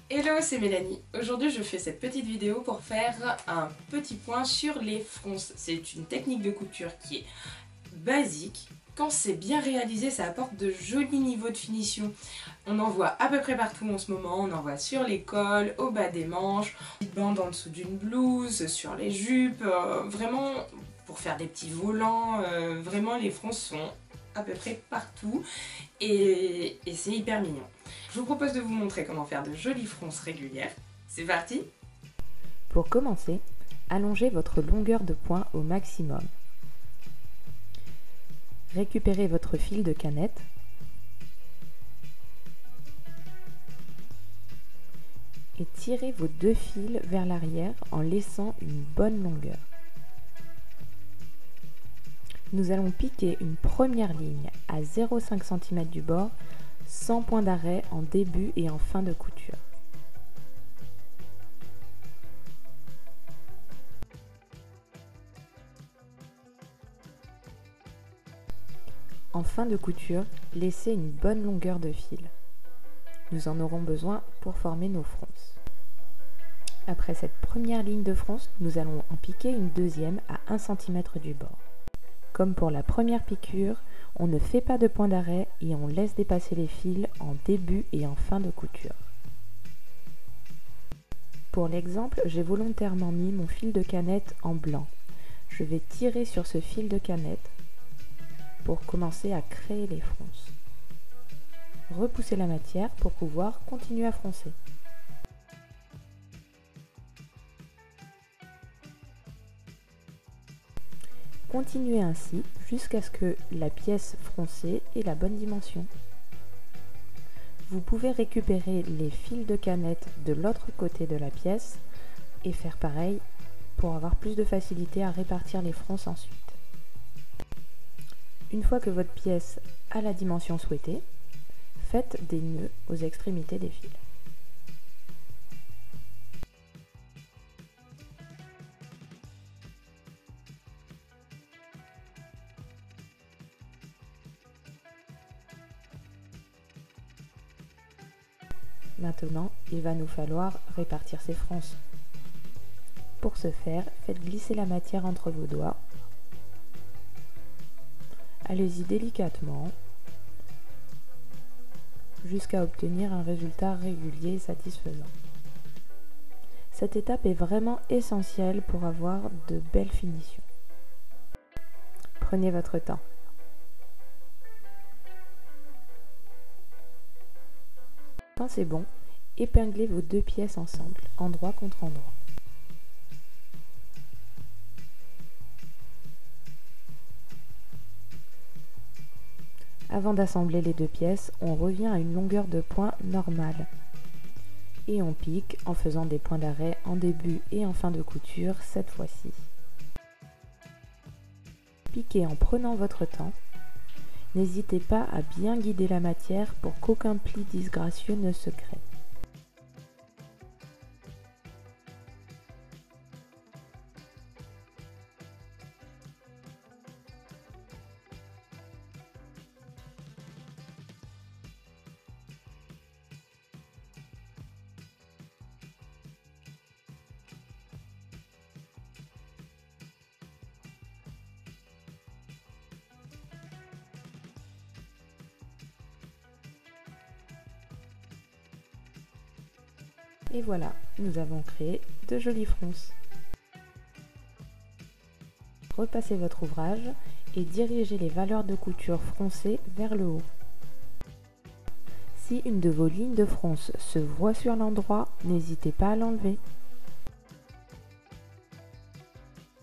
Hello, c'est Mélanie. Aujourd'hui, je fais cette petite vidéo pour faire un petit point sur les fronces. C'est une technique de couture qui est basique. Quand c'est bien réalisé, ça apporte de jolis niveaux de finition. On en voit à peu près partout en ce moment. On en voit sur les cols, au bas des manches, des bandes en dessous d'une blouse, sur les jupes. Vraiment, pour faire des petits volants, vraiment les fronces sont à peu près partout et c'est hyper mignon. Je vous propose de vous montrer comment faire de jolies fronces régulières. C'est parti! Pour commencer, allongez votre longueur de pointe au maximum. Récupérez votre fil de canette et tirez vos deux fils vers l'arrière en laissant une bonne longueur. Nous allons piquer une première ligne à 0,5 cm du bord, sans point d'arrêt en début et en fin de couture. En fin de couture, laissez une bonne longueur de fil. Nous en aurons besoin pour former nos fronces. Après cette première ligne de fronce, nous allons en piquer une deuxième à 1 cm du bord. Comme pour la première piqûre, on ne fait pas de point d'arrêt et on laisse dépasser les fils en début et en fin de couture. Pour l'exemple, j'ai volontairement mis mon fil de canette en blanc. Je vais tirer sur ce fil de canette pour commencer à créer les fronces. Repoussez la matière pour pouvoir continuer à froncer. Continuez ainsi jusqu'à ce que la pièce froncée ait la bonne dimension. Vous pouvez récupérer les fils de canette de l'autre côté de la pièce et faire pareil pour avoir plus de facilité à répartir les fronces ensuite. Une fois que votre pièce a la dimension souhaitée, faites des nœuds aux extrémités des fils. Maintenant, il va nous falloir répartir ces fronces. Pour ce faire, faites glisser la matière entre vos doigts. Allez-y délicatement jusqu'à obtenir un résultat régulier et satisfaisant. Cette étape est vraiment essentielle pour avoir de belles finitions. Prenez votre temps. Quand c'est bon, épinglez vos deux pièces ensemble, endroit contre endroit. Avant d'assembler les deux pièces, on revient à une longueur de point normale. Et on pique en faisant des points d'arrêt en début et en fin de couture cette fois-ci. Piquez en prenant votre temps. N'hésitez pas à bien guider la matière pour qu'aucun pli disgracieux ne se crée. Et voilà, nous avons créé de jolies fronces. Repassez votre ouvrage et dirigez les valeurs de couture froncées vers le haut. Si une de vos lignes de fronce se voit sur l'endroit, n'hésitez pas à l'enlever.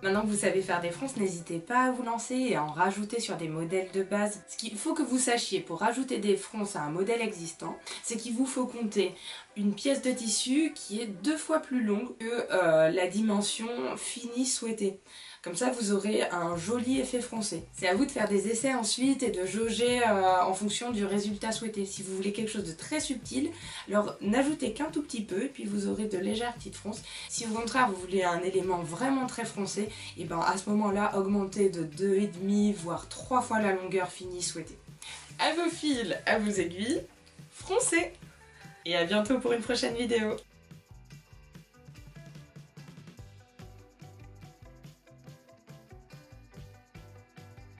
Maintenant que vous savez faire des fronces, n'hésitez pas à vous lancer et à en rajouter sur des modèles de base. Ce qu'il faut que vous sachiez pour rajouter des fronces à un modèle existant, c'est qu'il vous faut compter une pièce de tissu qui est 2 fois plus longue que la dimension finie souhaitée. Comme ça, vous aurez un joli effet froncé. C'est à vous de faire des essais ensuite et de jauger en fonction du résultat souhaité. Si vous voulez quelque chose de très subtil, alors n'ajoutez qu'un tout petit peu et puis vous aurez de légères petites fronces. Si au contraire vous voulez un élément vraiment très froncé, et ben à ce moment-là, augmentez de 2,5 voire 3 fois la longueur finie souhaitée. À vos fils, à vos aiguilles, froncez! et à bientôt pour une prochaine vidéo.